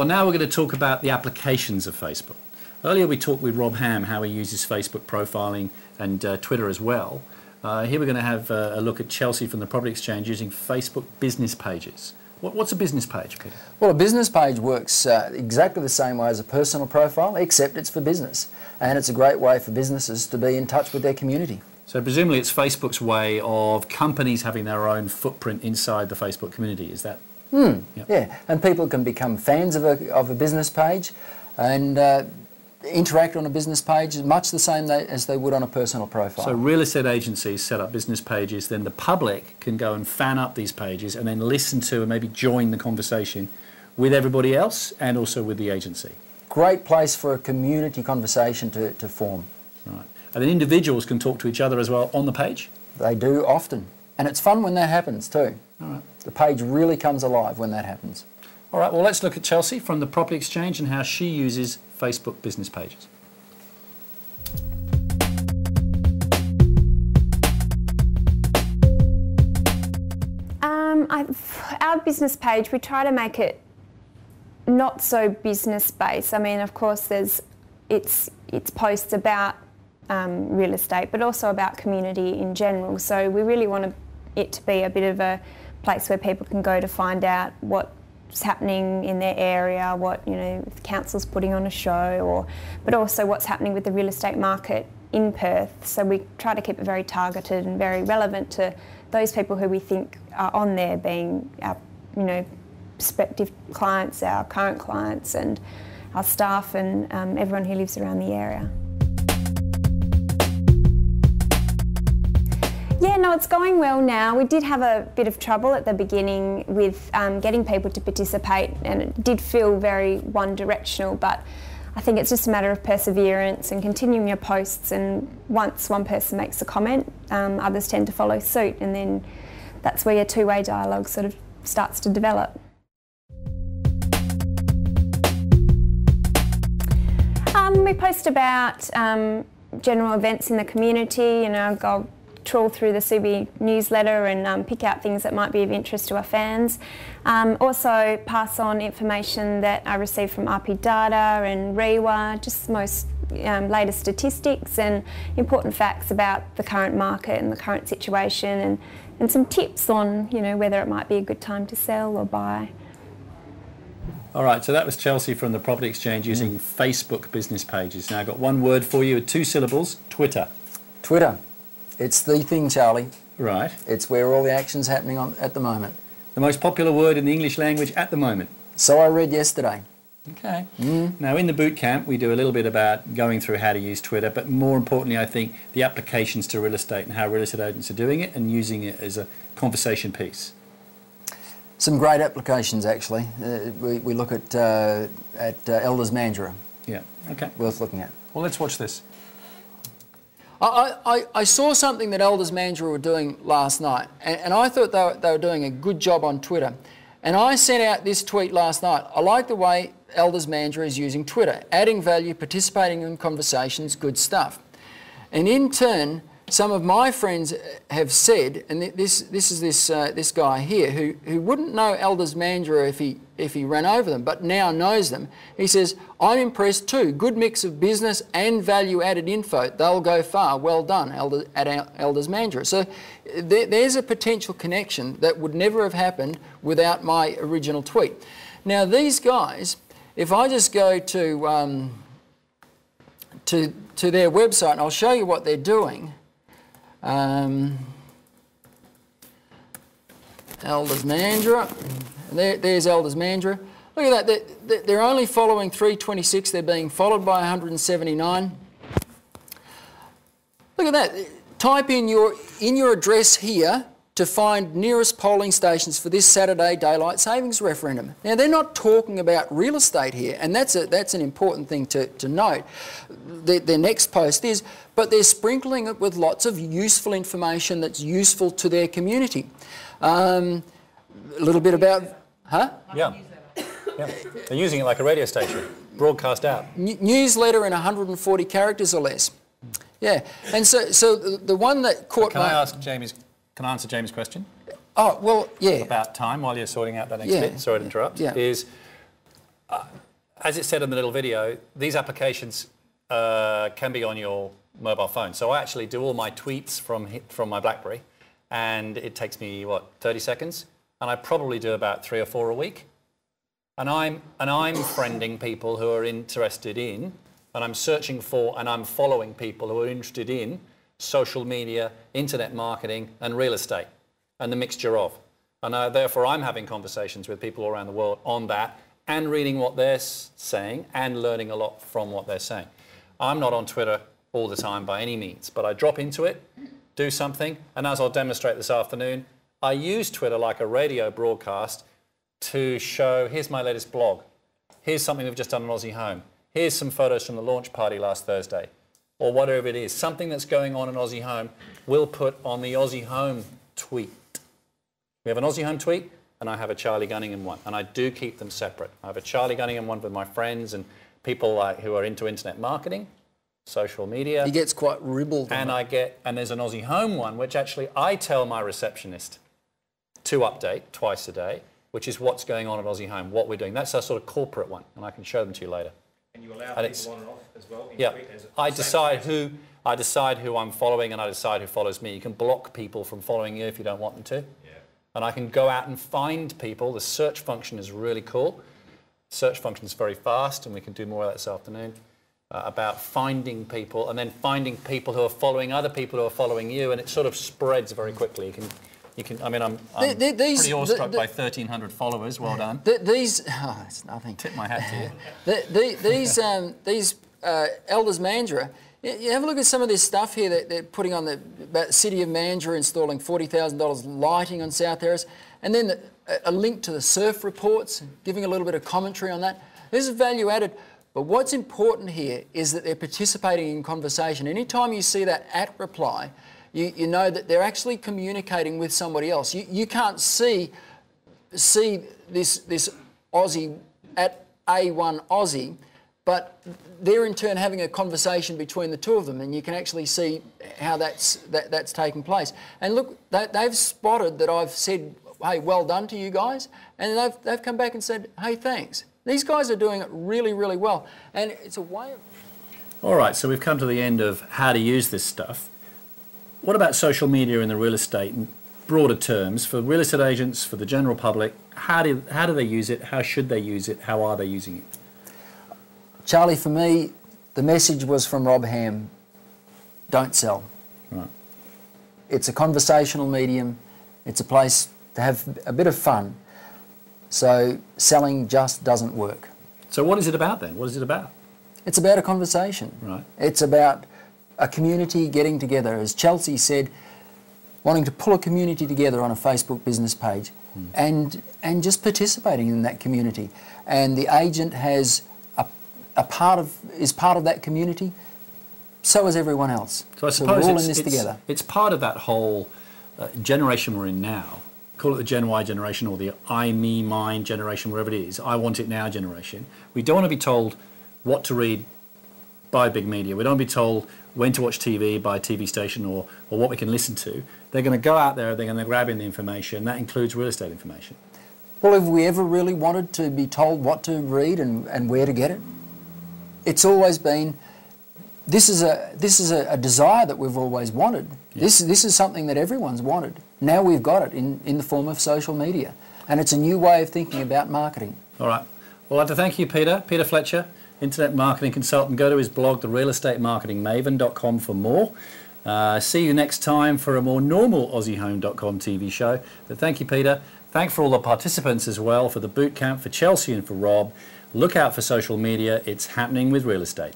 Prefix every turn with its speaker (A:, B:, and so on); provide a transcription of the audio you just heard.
A: well now we're going to talk about the applications of Facebook. Earlier we talked with Rob Ham how he uses Facebook profiling and Twitter as well. Here we're going to have a look at Chelsea from the Property Exchange using Facebook business pages. What's a business page, Peter?
B: Well, a business page works exactly the same way as a personal profile, except it's for business. And it's a great way for businesses to be in touch with their community.
A: So presumably it's Facebook's way of companies having their own footprint inside the Facebook community, is that?
B: Yep.
A: Yep.
B: Yeah, and people can become fans of a business page and interact on a business page much the same as they would on a personal profile.
A: So real estate agencies set up business pages, then the public can go and fan up these pages and then listen to and maybe join the conversation with everybody else and also with the agency.
B: Great place for a community conversation to form.
A: Right. And then individuals can talk to each other as well on the page?
B: They do often. And it's fun when that happens too.
A: All right.
B: The page really comes alive when that happens.
A: All right, well, let's look at Chelsea from the Property Exchange and how she uses Facebook business pages.
C: Our business page, we try to make it not so business-based. I mean, of course, it's posts about real estate, but also about community in general. So we really want it to be a bit of a place where people can go to find out what's happening in their area, what if the council's putting on a show, but also what's happening with the real estate market in Perth. So we try to keep it very targeted and very relevant to those people who we think are on there, being our prospective clients, our current clients, and our staff, and everyone who lives around the area. Yeah, no, it's going well now. We did have a bit of trouble at the beginning with getting people to participate, and it did feel very one-directional, but I think it's just a matter of perseverance and continuing your posts, and once one person makes a comment, others tend to follow suit, and then that's where your two-way dialogue sort of starts to develop. We post about general events in the community, go trawl through the Subi newsletter and pick out things that might be of interest to our fans. Also pass on information that I receive from RP Data and REWA, just most latest statistics and important facts about the current market and the current situation, and some tips on whether it might be a good time to sell or buy.
A: All right, so that was Chelsea from the Property Exchange using Facebook business pages. Now I've got one word for you with 2 syllables, Twitter.
B: Twitter. It's the thing, Charlie.
A: Right.
B: It's where all the action's happening at the moment.
A: The most popular word in the English language at the moment.
B: So I read yesterday.
A: Okay. Now in the boot camp we do a little bit about going through how to use Twitter, but more importantly I think the applications to real estate and how real estate agents are doing it and using it as a conversation piece.
B: Some great applications actually. We look at Elders Mandurah.
A: Yeah, okay.
B: Worth looking at.
A: Well, let's watch this.
B: I saw something that Elders Mandurah were doing last night, and I thought they were doing a good job on Twitter. And I sent out this tweet last night. I like the way Elders Mandurah is using Twitter, adding value, participating in conversations, good stuff. And in turn, some of my friends have said, and this is this guy here who wouldn't know Elders Mandurah if he ran over them, but now knows them. He says, "I'm impressed too. Good mix of business and value-added info. They'll go far. Well done, Elders Mandurah." So there's a potential connection that would never have happened without my original tweet. Now these guys, if I just go to their website, and I'll show you what they're doing. Elders Mandurah. There's Elders Mandurah. Look at that. They're only following 326. They're being followed by 179. Look at that. Type in your address here to find nearest polling stations for this Saturday daylight savings referendum. Now they're not talking about real estate here, and that's an important thing to note. Their next post is, but they're sprinkling it with lots of useful information that's useful to their community. A little bit about, huh?
A: Yeah. Yeah. They're using it like a radio station, broadcast out.
B: Newsletter in 140 characters or less. Yeah, and so the one that caught my...
A: Can I answer James' question?
B: Oh, well, yeah.
A: About time while you're sorting out that next bit, sorry to interrupt, is as it said in the little video, these applications can be on your mobile phone. So I actually do all my tweets from my BlackBerry, and it takes me, what, 30 seconds? And I probably do about 3 or 4 a week. And I'm friending people who are interested in, and I'm searching for, and I'm following people who are interested in social media, internet marketing, and real estate, and the mixture of. And therefore, I'm having conversations with people all around the world on that, and reading what they're saying, and learning a lot from what they're saying. I'm not on Twitter all the time by any means, but I drop into it, do something, and as I'll demonstrate this afternoon, I use Twitter like a radio broadcast to show, here's my latest blog, here's something we've just done on Aussiehome, here's some photos from the launch party last Thursday, or whatever it is, something that's going on in Aussiehome, we'll put on the Aussiehome tweet. We have an Aussiehome tweet, and I have a Charlie Gunningham one, and I do keep them separate. I have a Charlie Gunningham one with my friends and people who are into internet marketing, social media.
B: He gets quite ribald.
A: And and there's an Aussiehome one, which actually I tell my receptionist to update twice a day, which is what's going on at Aussiehome, what we're doing. That's our sort of corporate one, and I can show them to you later.
D: And you allow people on and off as well?
A: Yeah, I decide who I'm following, and I decide who follows me. You can block people from following you if you don't want them to.
D: Yeah.
A: And I can go out and find people. The search function is really cool. Search function is very fast, and we can do more of that this afternoon, about finding people, and then finding people who are following other people who are following you, and it sort of spreads very quickly. You can. I mean, I'm pretty awestruck by 1,300 followers. Well done.
B: It's nothing.
A: Tip my hat to you.
B: These elders Mandurah. You have a look at some of this stuff here that they're putting on about the City of Mandurah installing $40,000 lighting on South Terrace, and then a link to the surf reports, giving a little bit of commentary on that. This is value added. But what's important here is that they're participating in conversation. Anytime you see that @ reply, you know that they're actually communicating with somebody else. You can't see this Aussie at A1 Aussie, but they're in turn having a conversation between the two of them, and you can actually see how that's taking place. And look, they've spotted that I've said, hey, well done to you guys, and they've come back and said, hey, thanks. These guys are doing it really, really well, and it's a way of...
A: All right, so we've come to the end of how to use this stuff. What about social media in the real estate in broader terms, for real estate agents, for the general public? How do they use it? How should they use it? How are they using it?
B: Charlie, for me, the message was from Rob Ham, don't sell.
A: Right.
B: It's a conversational medium. It's a place to have a bit of fun. So selling just doesn't work.
A: So what is it about then? What is it about?
B: It's about a conversation.
A: Right.
B: It's about a community getting together. As Chelsea said, wanting to pull a community together on a Facebook business page and just participating in that community. And the agent has is part of that community, so is everyone else.
A: So I suppose
B: we're all in this together.
A: It's part of that whole generation we're in now. Call it the Gen Y generation or the I, me, mine generation, whatever it is. I want it now generation. We don't want to be told what to read by big media. We don't want to be told when to watch TV by a TV station or what we can listen to. They're going to go out there, they're going to grab in the information. That includes real estate information.
B: Well, have we ever really wanted to be told what to read and where to get it? It's always been, this is a desire that we've always wanted. Yeah. This is something that everyone's wanted. Now we've got it in the form of social media. And it's a new way of thinking about marketing.
A: All right. Well, I'd like to thank you, Peter Fletcher, Internet Marketing Consultant. Go to his blog, therealestatemarketingmaven.com for more. See you next time for a more normal Aussiehome.com TV show. But thank you, Peter. Thanks for all the participants as well, for the boot camp, for Chelsea and for Rob. Look out for social media. It's happening with real estate.